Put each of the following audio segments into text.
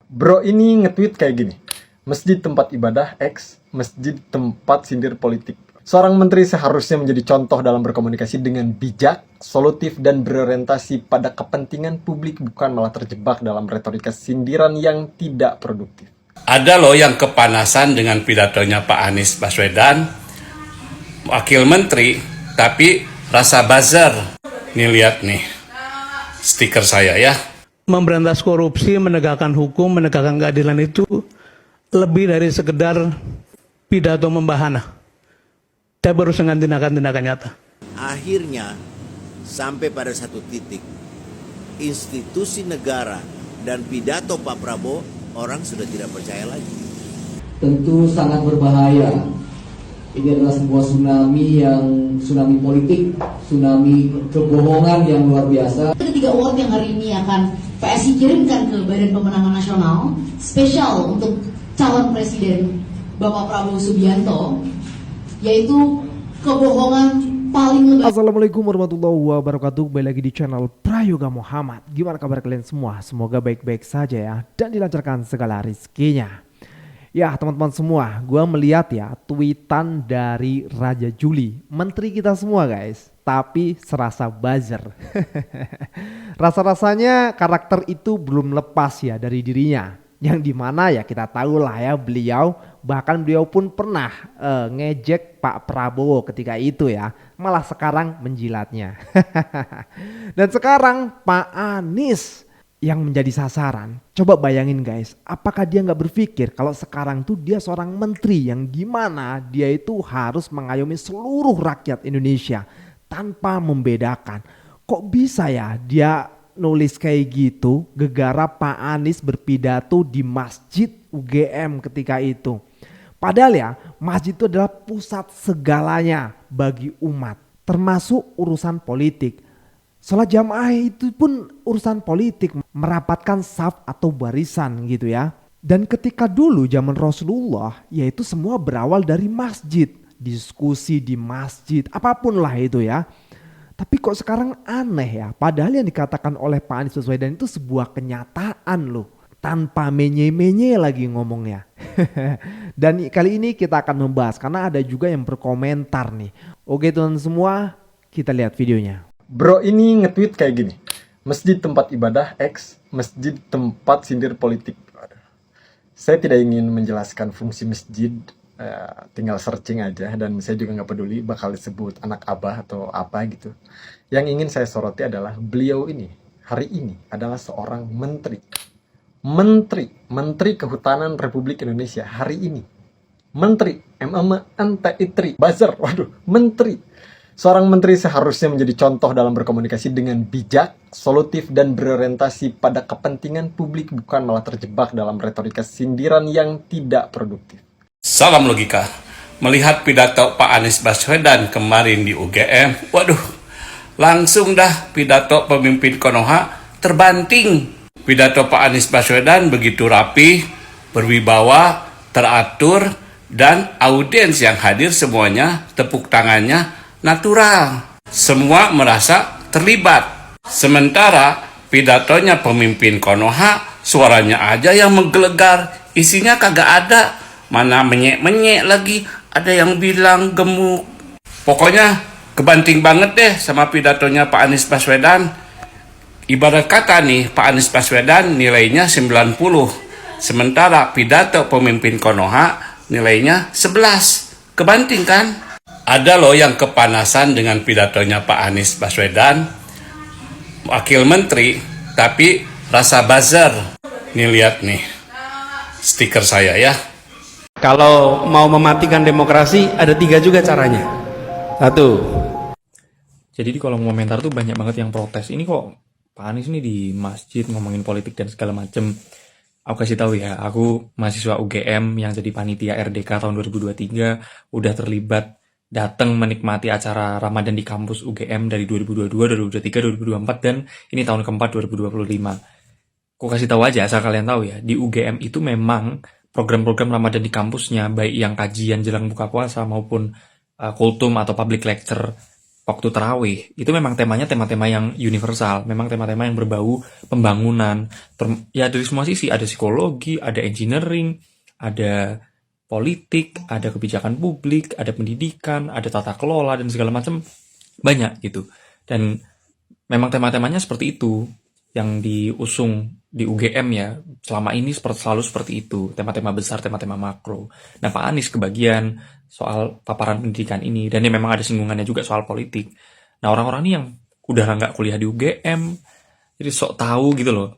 Bro ini nge-tweet kayak gini. Masjid tempat ibadah X, masjid tempat sindir politik. Seorang menteri seharusnya menjadi contoh dalam berkomunikasi dengan bijak, solutif, dan berorientasi pada kepentingan publik, bukan malah terjebak dalam retorika sindiran yang tidak produktif. Ada loh yang kepanasan dengan pidatonya Pak Anies Baswedan, wakil menteri, tapi rasa buzzer. Nih lihat nih, stiker saya ya. Memberantas korupsi, menegakkan hukum, menegakkan keadilan itu lebih dari sekedar pidato membahana. Tapi harus dengan tindakan-tindakan nyata. Akhirnya sampai pada satu titik, institusi negara dan pidato Pak Prabowo orang sudah tidak percaya lagi. Tentu sangat berbahaya. Ini adalah sebuah tsunami politik, tsunami kebohongan yang luar biasa. Ketiga award yang hari ini akan PSI kirimkan ke Badan Pemenangan Nasional spesial untuk calon presiden Bapak Prabowo Subianto, yaitu kebohongan paling lebar. Assalamualaikum warahmatullahi wabarakatuh. Kembali lagi di channel Prayoga Muhammad. Gimana kabar kalian semua? Semoga baik-baik saja ya, dan dilancarkan segala rizkinya. Ya teman-teman semua, gue melihat ya tweetan dari Raja Juli, menteri kita semua guys, tapi serasa buzzer. Rasa-rasanya karakter itu belum lepas ya dari dirinya, yang dimana ya kita tahu lah ya beliau pun pernah ngejek Pak Prabowo ketika itu ya, malah sekarang menjilatnya. Dan sekarang Pak Anies yang menjadi sasaran. Coba bayangin guys, apakah dia nggak berpikir kalau sekarang tuh dia seorang menteri yang gimana dia itu harus mengayomi seluruh rakyat Indonesia tanpa membedakan. Kok bisa ya dia nulis kayak gitu gegara Pak Anies berpidato di Masjid UGM ketika itu. Padahal ya masjid itu adalah pusat segalanya bagi umat, termasuk urusan politik. Sholat jamaah itu pun urusan politik, merapatkan saf atau barisan gitu ya. Dan ketika dulu zaman Rasulullah, yaitu semua berawal dari masjid, diskusi di masjid, apapun lah itu ya. Tapi kok sekarang aneh ya, padahal yang dikatakan oleh Pak Anies Baswedan itu sebuah kenyataan loh, tanpa menye-menye lagi ngomongnya. Dan kali ini kita akan membahas karena ada juga yang berkomentar nih. Oke teman semua, kita lihat videonya. Bro ini nge-tweet kayak gini. Masjid tempat ibadah X, masjid tempat sindir politik. Saya tidak ingin menjelaskan fungsi masjid, tinggal searching aja, dan saya juga nggak peduli bakal disebut anak abah atau apa gitu. Yang ingin saya soroti adalah beliau ini hari ini adalah seorang menteri. Menteri Kehutanan Republik Indonesia hari ini. Menteri MMNTI buzzer, waduh, menteri. Seorang menteri seharusnya menjadi contoh dalam berkomunikasi dengan bijak, solutif, dan berorientasi pada kepentingan publik, bukan malah terjebak dalam retorika sindiran yang tidak produktif. Salam logika. Melihat pidato Pak Anies Baswedan kemarin di UGM, waduh, langsung dah pidato pemimpin Konoha terbanting. Pidato Pak Anies Baswedan begitu rapi, berwibawa, teratur, dan audiens yang hadir semuanya tepuk tangannya natural. Semua merasa terlibat. Sementara pidatonya pemimpin Konoha suaranya aja yang menggelegar, isinya kagak ada. Mana menyek-menyek lagi, ada yang bilang gemuk. Pokoknya kebanting banget deh sama pidatonya Pak Anies Baswedan. Ibarat kata nih, Pak Anies Baswedan nilainya 90. Sementara pidato pemimpin Konoha nilainya 11. Kebanting kan? Ada loh yang kepanasan dengan pidatonya Pak Anies Baswedan, wakil menteri, tapi rasa buzzer. Nih lihat nih, stiker saya ya. Kalau mau mematikan demokrasi ada 3 juga caranya. 1. Jadi di kolom komentar tuh banyak banget yang protes. Ini kok Pak Anies ini di masjid ngomongin politik dan segala macem. Aku kasih tahu ya, aku mahasiswa UGM yang jadi panitia RDK tahun 2023, udah terlibat datang menikmati acara Ramadan di kampus UGM dari 2022, 2023, 2024, dan ini tahun keempat 2025. Aku kasih tahu aja asal kalian tahu ya, di UGM itu memang program-program Ramadan di kampusnya, baik yang kajian jelang buka puasa maupun kultum atau public lecture waktu tarawih itu memang temanya tema-tema yang universal, memang tema-tema yang berbau pembangunan, ya dari semua sisi, ada psikologi, ada engineering, ada politik, ada kebijakan publik, ada pendidikan, ada tata kelola dan segala macam, banyak gitu. Dan memang tema-temanya seperti itu yang diusung di UGM ya, selama ini selalu seperti itu, tema-tema besar, tema-tema makro. Nah, Pak Anies kebagian soal paparan pendidikan ini, dan ini memang ada singgungannya juga soal politik. Nah, orang-orang ini yang udah nggak kuliah di UGM, jadi sok tahu gitu loh.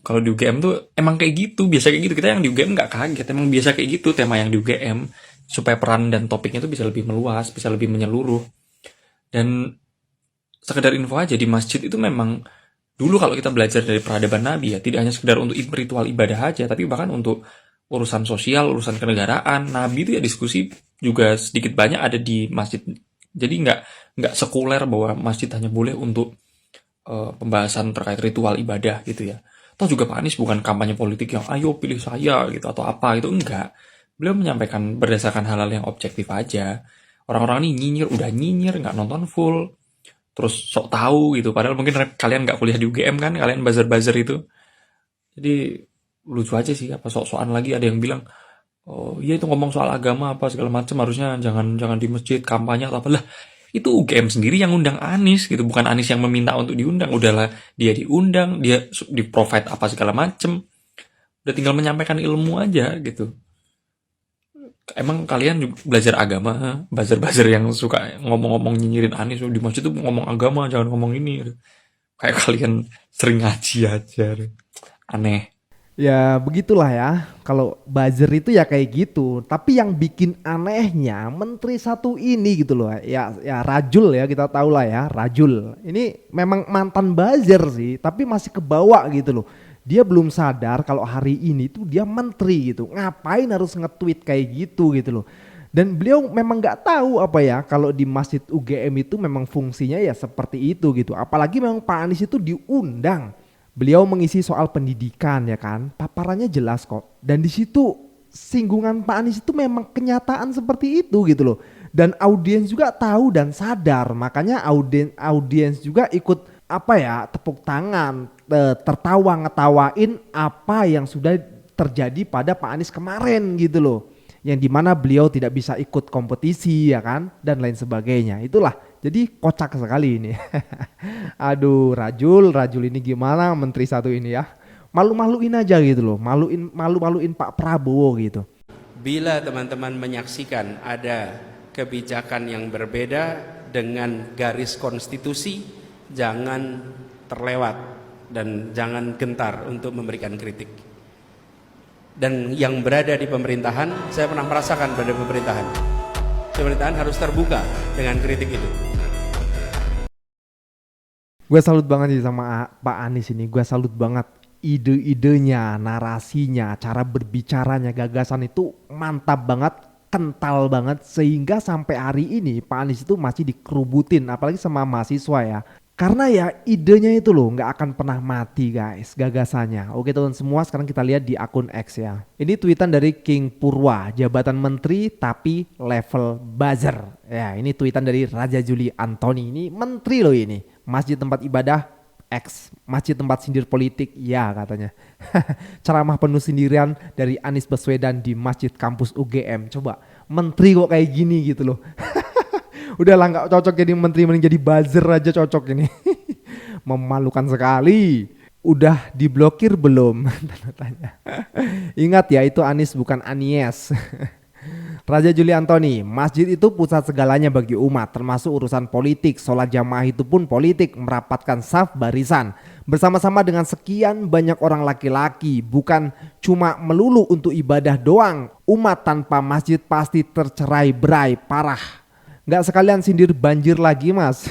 Kalau di UGM tuh emang kayak gitu, biasa kayak gitu. Kita yang di UGM nggak kaget, emang biasa kayak gitu tema yang di UGM, supaya peran dan topiknya tuh bisa lebih meluas, bisa lebih menyeluruh. Dan sekedar info aja, di masjid itu memang dulu kalau kita belajar dari peradaban Nabi ya, tidak hanya sekedar untuk ritual ibadah aja, tapi bahkan untuk urusan sosial, urusan kenegaraan. Nabi itu ya diskusi juga sedikit banyak ada di masjid. Jadi nggak sekuler bahwa masjid hanya boleh untuk pembahasan terkait ritual ibadah gitu ya. Toh juga Pak Anies bukan kampanye politik yang ayo pilih saya gitu atau apa gitu, enggak. Beliau menyampaikan berdasarkan hal-hal yang objektif aja. Orang-orang ini nyinyir, udah nyinyir, nggak nonton full, terus sok tahu gitu. Padahal mungkin kalian nggak kuliah di UGM kan, kalian buzzer-buzzer itu. Jadi lucu aja sih, apa sok-sokan lagi ada yang bilang, oh iya itu ngomong soal agama apa segala macam, harusnya jangan di masjid kampanye atau apalah. Itu UGM sendiri yang undang Anies gitu, bukan Anies yang meminta untuk diundang. Udahlah dia diundang, dia di provide apa segala macem, udah tinggal menyampaikan ilmu aja gitu. Emang kalian juga belajar agama, buzzer-buzzer yang suka ngomong-ngomong nyinyirin Anies di masjid tuh ngomong agama, jangan ngomong ini gitu. Kayak kalian sering ngaji aja, aneh. Ya begitulah ya, kalau buzzer itu ya kayak gitu. Tapi yang bikin anehnya menteri satu ini gitu loh, ya Rajul ya, kita tahu lah ya, Rajul. Ini memang mantan buzzer sih, tapi masih kebawa gitu loh. Dia belum sadar kalau hari ini tuh dia menteri gitu, ngapain harus nge-tweet kayak gitu loh. Dan beliau memang nggak tahu apa ya, kalau di Masjid UGM itu memang fungsinya ya seperti itu gitu. Apalagi memang Pak Anies itu diundang. Beliau mengisi soal pendidikan ya kan, paparannya jelas kok. Dan di situ singgungan Pak Anies itu memang kenyataan seperti itu gitu loh. Dan audiens juga tahu dan sadar, makanya audiens juga ikut apa ya, tepuk tangan, tertawa ngetawain apa yang sudah terjadi pada Pak Anies kemarin gitu loh. Yang dimana beliau tidak bisa ikut kompetisi ya kan, dan lain sebagainya. Itulah, jadi kocak sekali ini. Aduh, Rajul ini gimana menteri satu ini ya, malu-maluin aja gitu loh, malu-maluin Pak Prabowo gitu. Bila teman-teman menyaksikan ada kebijakan yang berbeda dengan garis konstitusi, jangan terlewat dan jangan gentar untuk memberikan kritik. Dan yang berada di pemerintahan, saya pernah merasakan pada pemerintahan harus terbuka dengan kritik itu. Gue salut banget sih sama Pak Anies ini, gue salut banget ide-idenya, narasinya, cara berbicaranya, gagasan itu mantap banget, kental banget, sehingga sampai hari ini Pak Anies itu masih dikerubutin, apalagi sama mahasiswa ya. Karena ya idenya itu loh nggak akan pernah mati guys, gagasannya. Oke teman semua, sekarang kita lihat di akun X ya. Ini tweetan dari King Purwa, jabatan menteri tapi level buzzer. Ya ini tweetan dari Raja Juli Antoni, ini menteri loh ini. Masjid tempat ibadah X, masjid tempat sindir politik ya katanya. Ceramah penuh sindiran dari Anies Baswedan di masjid kampus UGM. Coba menteri kok kayak gini gitu loh. Udah lah gak cocok jadi menteri, mending jadi buzzer aja cocok ini. Memalukan sekali. Udah diblokir belum? Tanya. Ingat ya, itu Anies bukan Anies. Raja Juli Antoni, masjid itu pusat segalanya bagi umat, termasuk urusan politik. Sholat jamaah itu pun politik, merapatkan saf barisan bersama-sama dengan sekian banyak orang laki-laki, bukan cuma melulu untuk ibadah doang. Umat tanpa masjid pasti tercerai berai parah. Nggak sekalian sindir banjir lagi mas.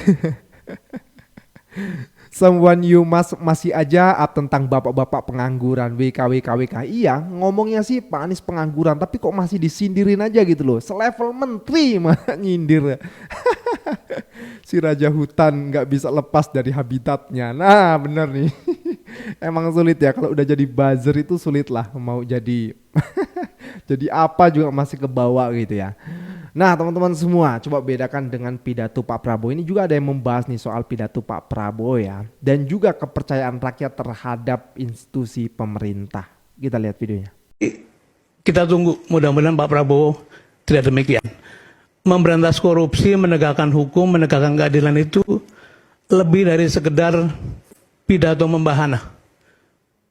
Someone you mas masih aja up tentang bapak-bapak pengangguran, WK. Iya ngomongnya sih Pak Anies pengangguran, tapi kok masih disindirin aja gitu loh. Selevel menteri mah nyindir. Si Raja Hutan nggak bisa lepas dari habitatnya. Nah bener nih. Emang sulit ya kalau udah jadi buzzer itu, sulit lah mau jadi jadi apa juga masih kebawa gitu ya. Nah teman-teman semua, coba bedakan dengan pidato Pak Prabowo. Ini juga ada yang membahas nih soal pidato Pak Prabowo ya. Dan juga kepercayaan rakyat terhadap institusi pemerintah. Kita lihat videonya. Kita tunggu, mudah-mudahan Pak Prabowo tidak demikian. Memberantas korupsi, menegakkan hukum, menegakkan keadilan itu lebih dari sekedar pidato membahana.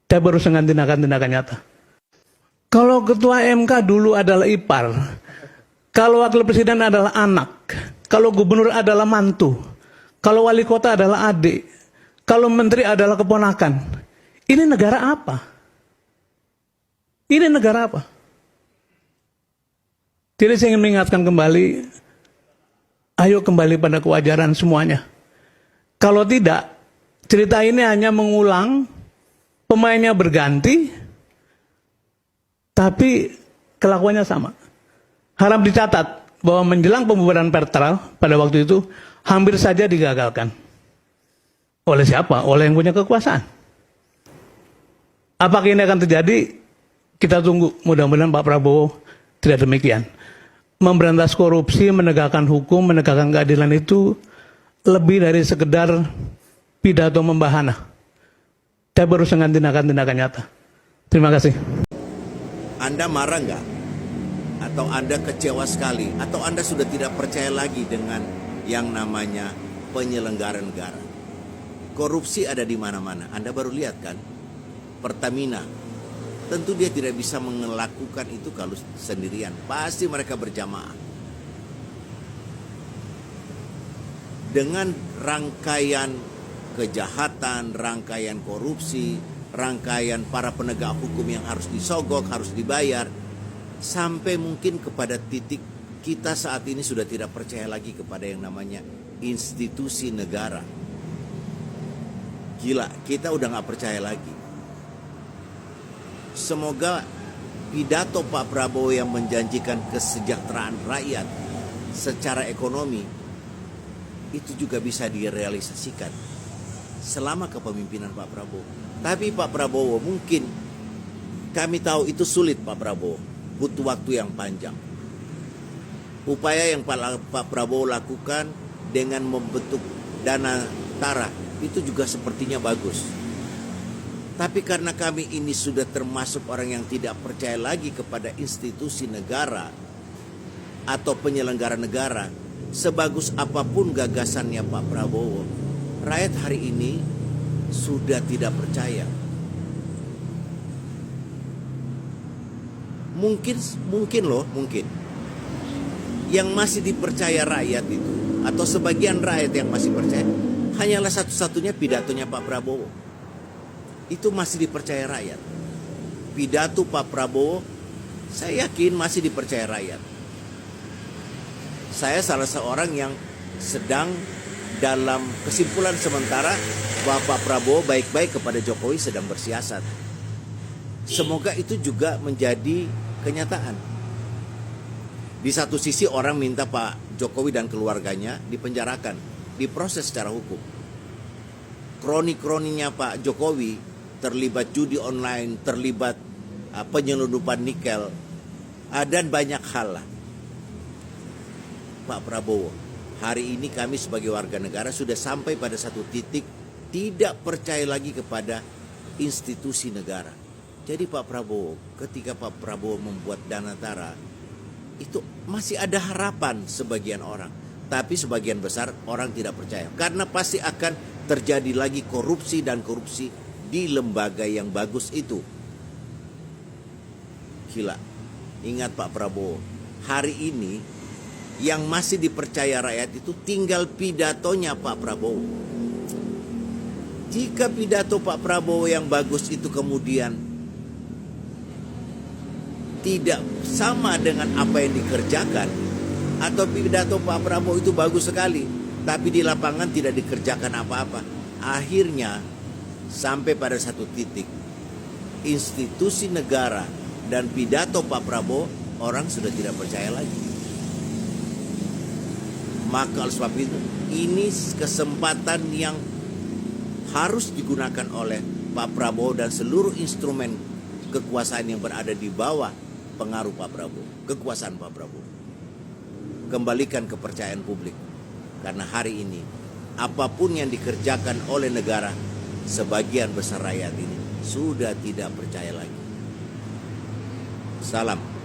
Tapi harus dengan tindakan-tindakan nyata. Kalau ketua MK dulu adalah ipar, kalau wakil presiden adalah anak, kalau gubernur adalah mantu, kalau wali kota adalah adik, kalau menteri adalah keponakan, ini negara apa? Ini negara apa? Jadi saya ingin mengingatkan kembali, ayo kembali pada kewajaran semuanya. Kalau tidak, cerita ini hanya mengulang, pemainnya berganti, tapi kelakuannya sama. Harap dicatat bahwa menjelang pembubaran Pertral pada waktu itu hampir saja digagalkan. Oleh siapa? Oleh yang punya kekuasaan. Apakah ini akan terjadi? Kita tunggu, mudah-mudahan Pak Prabowo tidak demikian. Memberantas korupsi, menegakkan hukum, menegakkan keadilan itu lebih dari sekedar pidato membahana. Tapi harus dengan tindakan-tindakan nyata. Terima kasih. Anda marah nggak? Atau Anda kecewa sekali? Atau Anda sudah tidak percaya lagi dengan yang namanya penyelenggara negara? Korupsi ada di mana-mana. Anda baru lihat kan? Pertamina. Tentu dia tidak bisa melakukan itu kalau sendirian. Pasti mereka berjamaah. Dengan rangkaian kejahatan, rangkaian korupsi, rangkaian para penegak hukum yang harus disogok, harus dibayar, sampai mungkin kepada titik kita saat ini sudah tidak percaya lagi kepada yang namanya institusi negara. Gila, kita udah gak percaya lagi. Semoga pidato Pak Prabowo yang menjanjikan kesejahteraan rakyat secara ekonomi itu juga bisa direalisasikan selama kepemimpinan Pak Prabowo. Tapi Pak Prabowo mungkin, kami tahu itu sulit Pak Prabowo, butuh waktu yang panjang. Upaya yang Pak Prabowo lakukan dengan membentuk dana tara itu juga sepertinya bagus. Tapi karena kami ini sudah termasuk orang yang tidak percaya lagi kepada institusi negara atau penyelenggara negara, sebagus apapun gagasannya Pak Prabowo, rakyat hari ini sudah tidak percaya. Mungkin yang masih dipercaya rakyat itu, atau sebagian rakyat yang masih percaya, hanyalah satu-satunya pidatonya Pak Prabowo. Itu masih dipercaya rakyat. Pidato Pak Prabowo, saya yakin masih dipercaya rakyat. Saya salah seorang yang sedang dalam kesimpulan sementara bahwa Pak Prabowo baik-baik kepada Jokowi sedang bersiasat. Semoga itu juga menjadi kenyataan. Di satu sisi orang minta Pak Jokowi dan keluarganya dipenjarakan, diproses secara hukum. Kroni-kroninya Pak Jokowi terlibat judi online, terlibat penyelundupan nikel, dan banyak hal lah. Pak Prabowo, hari ini kami sebagai warga negara sudah sampai pada satu titik tidak percaya lagi kepada institusi negara. Jadi Pak Prabowo, ketika Pak Prabowo membuat dana tara, itu masih ada harapan sebagian orang. Tapi sebagian besar orang tidak percaya. Karena pasti akan terjadi lagi korupsi dan korupsi di lembaga yang bagus itu. Gila. Ingat Pak Prabowo, hari ini yang masih dipercaya rakyat itu tinggal pidatonya Pak Prabowo. Jika pidato Pak Prabowo yang bagus itu kemudian tidak sama dengan apa yang dikerjakan, atau pidato Pak Prabowo itu bagus sekali tapi di lapangan tidak dikerjakan apa-apa, akhirnya sampai pada satu titik institusi negara dan pidato Pak Prabowo orang sudah tidak percaya lagi. Maka oleh sebab itu ini kesempatan yang harus digunakan oleh Pak Prabowo dan seluruh instrumen kekuasaan yang berada di bawah pengaruh Pak Prabowo, kekuasaan Pak Prabowo. kembalikan kepercayaan publik. Karena hari ini, apapun yang dikerjakan oleh negara, sebagian besar rakyat ini sudah tidak percaya lagi. Salam.